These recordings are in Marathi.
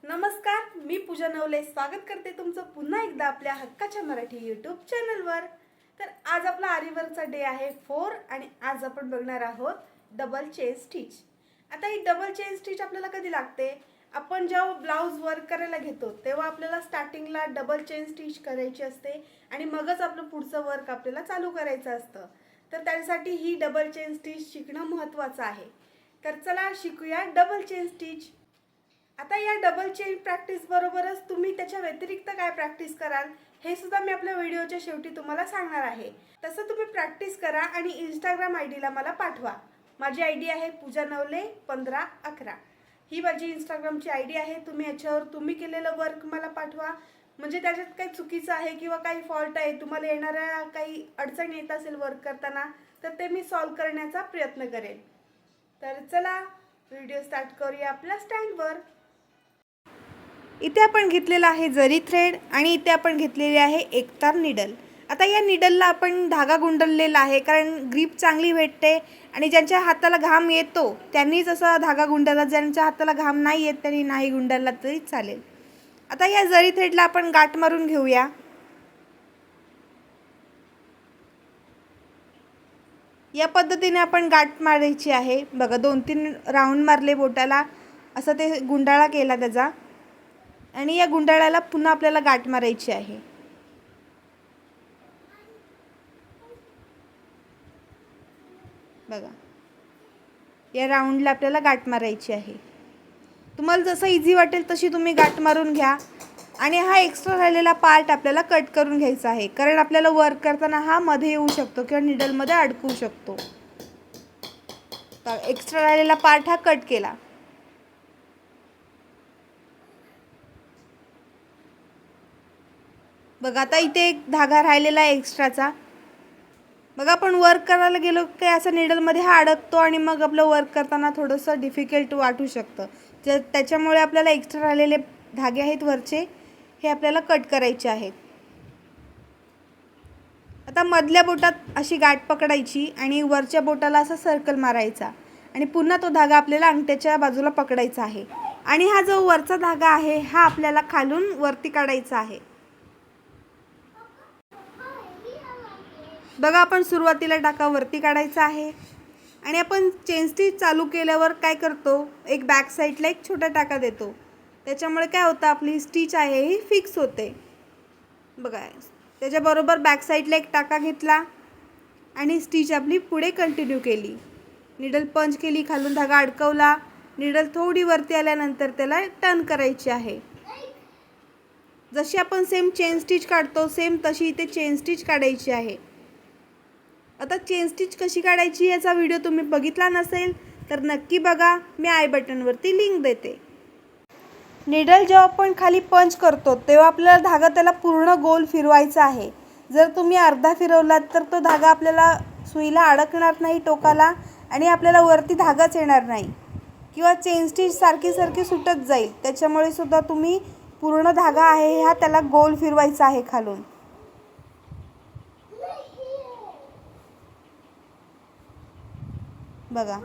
नमस्कार, मी पूजा नवले स्वागत करते तुमचं पुन्हा एकदा आपल्या हक्काच्या मराठी यूट्यूब चॅनलवर। तर आज आपला आरीवर्कचा डे आहे 4 आणि आज आपण बघणार आहोत डबल चेन स्टिच। आता ही डबल चेन स्टिच आपल्याला कधी लागते? आपण जेव्हा ब्लाउज वर्क करायला घेतो तेव्हा आपल्याला स्टार्टिंगला डबल चेन स्टिच करायची असते आणि मगच आपलं पुढचं वर्क आपल्याला चालू करायचं असतं। तर त्यासाठी ही डबल चेन स्टिच शिकणं महत्त्वाचं आहे। तर चला शिकूया डबल चेन स्टिच। आता या डबल चेन प्रॅक्टिस बरोबरच तुम्ही त्याच्या व्यतिरिक्त काय प्रॅक्टिस कराल हे सुद्धा मी आपल्या व्हिडिओच्या शेवटी तुम्हाला सांगणार आहे। तसं तुम्ही प्रॅक्टिस करा आणि इंस्टाग्राम आयडीला मला पाठवा। माझी आयडी आहे पूजा नवले 1511। ही माझी इंस्टाग्रामची आयडी आहे। तुम्ही याच्यावर तुम्ही केलेलं वर्क मला पाठवा, म्हणजे त्याच्यात काही चुकीचं आहे किंवा काही फॉल्ट आहे, तुम्हाला येणाऱ्या काही अडचण येत असेल वर्क करताना तर ते मी सॉल्व करण्याचा प्रयत्न करेन। तर चला व्हिडिओ स्टार्ट करूया आपल्या स्टँडवर। इथे आपण घेतलेला आहे जरी थ्रेड आणि इथे आपण घेतलेली आहे एकतार नीडल। आता या नीडलला आपण धागा गुंडलेला आहे कारण ग्रिप चांगली भेटते आणि ज्यांच्या हाताला घाम येतो त्यांनीच असा धागा गुंडाळला, ज्यांच्या हाताला घाम नाही येत त्यांनी नाही गुंडाळला तरी चालेल। आता या जरी थ्रेडला आपण गाठ मारून घेऊया। या पद्धतीने आपण गाठ मारायची आहे। बघा 2-3 राऊंड मारले बोटाला, असं ते गुंडाळा केला त्याचा आणि या गुंडाळ्याला पुन्हा आपल्याला गाठ मारायची आहे। बघा या राऊंडला आपल्याला गाठ मारायची आहे। तुम्हाला जसं इझी वाटेल तशी तुम्ही गाठ मारून घ्या आणि हा एक्स्ट्रा राहिलेला पार्ट आपल्याला कट करून घ्यायचा आहे, कारण आपल्याला वर्क करताना हा मध्ये येऊ शकतो किंवा नीडलमध्ये अडकू शकतो। एक्स्ट्रा राहिलेला पार्ट हा कट केला। बघा आता इथे एक धागा राहिलेला आहे एक्स्ट्राचा। बघा आपण वर्क करायला गेलो की असं नीडलमध्ये हा अडकतो आणि मग आपलं वर्क करताना थोडंसं डिफिकल्ट वाटू शकतं। त्याच्यामुळे आपल्याला एक्स्ट्रा राहिलेले धागे आहेत वरचे, हे आपल्याला कट करायचे आहेत। आता मधल्या बोटात अशी गाठ पकडायची आणि वरच्या बोटाला असा सर्कल मारायचा आणि पुन्हा तो धागा आपल्याला अंगठ्याच्या बाजूला पकडायचा आहे आणि हा जो वरचा धागा आहे हा आपल्याला खालून वरती काढायचा आहे। बघा आपण सुरुवातीला टाका वरती काढायचा आहे आणि आपण चेन स्टिच चालू केल्यावर काय करतो, एक बॅक साईडला एक छोटा टाका देतो। त्याच्यामुळे काय होतं, आपली स्टिच आहे ही फिक्स होते। बघा त्याच्याबरोबर बॅक साईडला एक टाका घेतला आणि स्टिच आपली पुढे कंटिन्यू केली। नीडल पंच केली, खालून धागा अडकवला, नीडल थोडी वरती आल्यानंतर त्याला टर्न करायची आहे। जशी आपण सेम चेन स्टिच काढतो सेम तशी इथे चेन स्टिच काढायची आहे। आता चेन स्टिच कशी काढायची याचा व्हिडिओ तुम्ही बघितला नसेल तर नक्की बघा, मी आय बटनवरती लिंक देते। नीडल जेव्हा आपण खाली पंच करतो तेव्हा आपल्याला धागा त्याला पूर्ण गोल फिरवायचा आहे। जर तुम्ही अर्धा फिरवलात तर तो धागा आपल्याला सुईला अडकणार नाही टोकाला आणि आपल्याला वरती धागाच येणार नाही किंवा चेन स्टिच सारखी सुटत जाईल। त्याच्यामुळे सुद्धा तुम्ही पूर्ण धागा आहे हा त्याला गोल फिरवायचा आहे खालून। बघा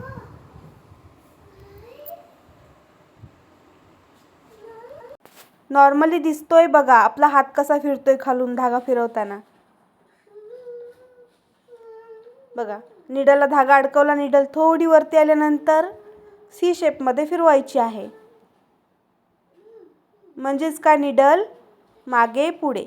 नॉर्मली दिसतोय, बघा आपला हात कसा फिरतोय खालून धागा फिरवताना। बघा नीडलला धागा अडकवला, नीडल थोडी वरती आल्यानंतर सी शेपमध्ये फिरवायची आहे, म्हणजेच का नीडल मागे पुढे।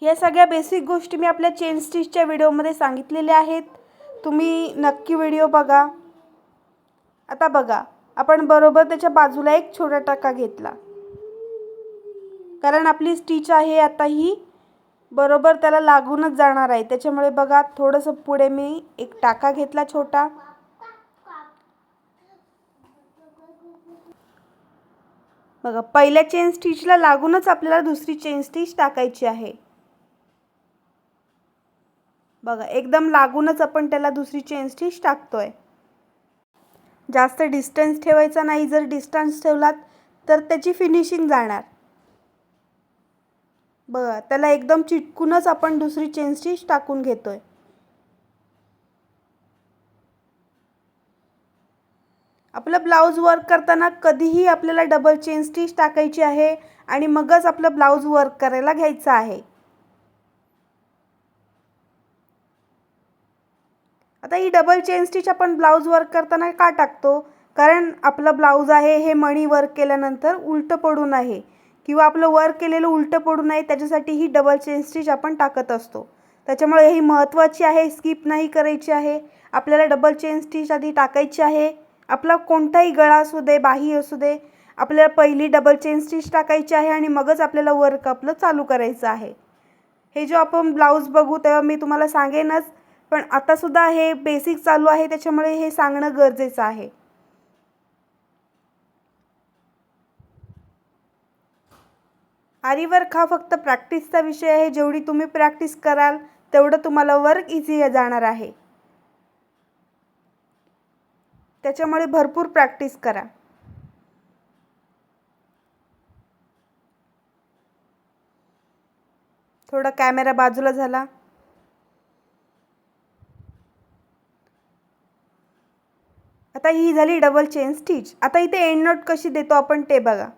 या सगळ्या बेसिक गोष्टी मी आपल्या चेन स्टिचच्या व्हिडिओमध्ये सांगितलेल्या आहेत, तुम्ही नक्की व्हिडिओ बघा। आता बघा आपण बरोबर त्याच्या बाजूला एक छोटा टाका घेतला, कारण आपली स्टिच आहे आता ही बरोबर त्याला लागूनच जाणार आहे। त्याच्यामुळे बघा थोडंसं पुढे मी एक टाका घेतला छोटा। बघा पहिल्या चेन स्टिचला लागूनच आपल्याला दुसरी चेन स्टिच टाकायची आहे। बघा एकदम लागूनच आपण त्याला दुसरी चेन स्टिच टाकतोय। जास्त डिस्टन्स ठेवायचा नाही, जर डिस्टन्स ठेवलात तर त्याची फिनिशिंग जाणार। बघा त्याला एकदम चिटकूनच आपण दुसरी चेन स्टिच टाकून घेतोय। आपलं ब्लाऊज वर्क करताना कधीही आपल्याला डबल चेन स्टिच टाकायची आहे आणि मगच आपलं ब्लाऊज वर्क करायला घ्यायचं आहे. आता ही डबल चेन स्टिच आपण ब्लाऊज वर्क करताना का टाकतो? कारण आपलं ब्लाऊज आहे हे मणी वर्क केल्यानंतर उलटं पडू नये किंवा आपलं वर्क केलेलं उलटं पडू नये त्याच्यासाठी ही डबल चेन स्टिच आपण टाकत असतो. त्याच्यामुळे ही महत्त्वाची आहे, स्किप नाही करायची आहे. आपल्याला डबल चेन स्टिच आधी टाकायची आहे. आपला कोणताही गळा असू दे, बाही असू दे, आपल्याला पहिली डबल चेन स्टिच टाकायची आहे आणि मगच आपल्याला वर्क आपलं चालू करायचं आहे. हे जो आपण ब्लाऊज बघू तेव्हा मी तुम्हाला सांगेनच, पण आतासुद्धा हे बेसिक चालू आहे त्याच्यामुळे हे सांगणं गरजेचं आहे. आरी वर्क हा फक्त प्रॅक्टिसचा विषय आहे. जेवढी तुम्ही प्रॅक्टिस कराल तेवढं तुम्हाला वर्क इझी जाणार आहे. त्याच्यामुळे भरपूर प्रॅक्टिस करा. थोडा कॅमेरा बाजूला झाला. आता ही झाली डबल चेन स्टिच. आता इथे एंड नोट कशी देतो आपण ते बघा.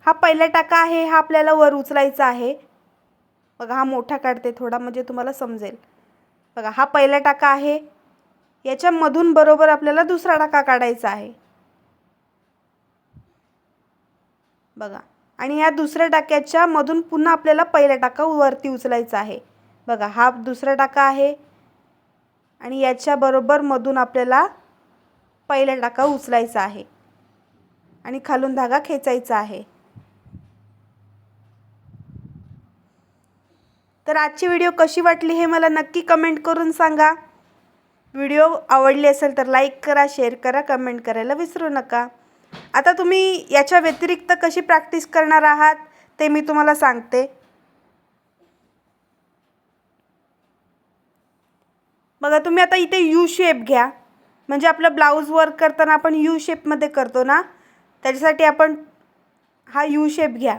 हा पहिला टाका आहे, हा आपल्याला वर उचलायचा आहे. बघा हा मोठा काढते थोडा म्हणजे तुम्हाला समजेल. बघा हा पहिला टाका आहे, याच्यामधून बरोबर आपल्याला दुसरा टाका काढायचा आहे. बघा आणि या दुसऱ्या टाक्याच्या मधून पुन्हा आपल्याला पहिला टाका वरती उचलायचा आहे. बघा हा दुसरा टाका आहे आणि याच्या बरोबर मधून आपल्याला पहिला टाका उचलायचा आहे आणि खालून धागा खेचायचा आहे. तर आजची व्हिडिओ कशी वाटली हे मला नक्की कमेंट करून सांगा. व्हिडिओ आवडली असेल तर लाईक करा, शेअर करा, कमेंट करायला विसरू नका. आता तुम्ही याच्या व्यतिरिक्त कशी प्रॅक्टिस करणार आहात ते मी तुम्हाला सांगते. बघा तुम्ही आता इथे यू शेप घ्या. म्हणजे आपलं ब्लाऊज वर्क करताना आपण यू शेपमध्ये करतो ना, त्याच्यासाठी आपण हा यू शेप घ्या.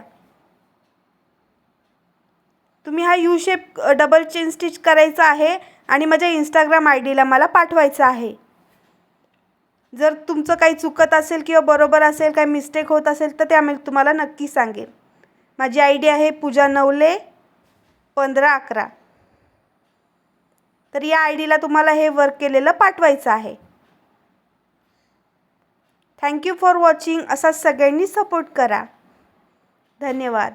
तुम्ही हा U shape double chain stitch करायचा आहे आणि माझ्या इंस्टाग्राम आयडीला मला पाठवायचं आहे. जर तुमचं काही चुकत असेल किंवा बरोबर असेल, काही मिस्टेक होत असेल तर त्या मी तुम्हाला नक्की सांगेन. माझी आयडी आहे पूजा नवले 1511. तर या आयडीला तुम्हाला हे वर्क केलेलं पाठवायचं आहे. Thank you for watching. असाच सगळ्यांनी सपोर्ट करा. धन्यवाद.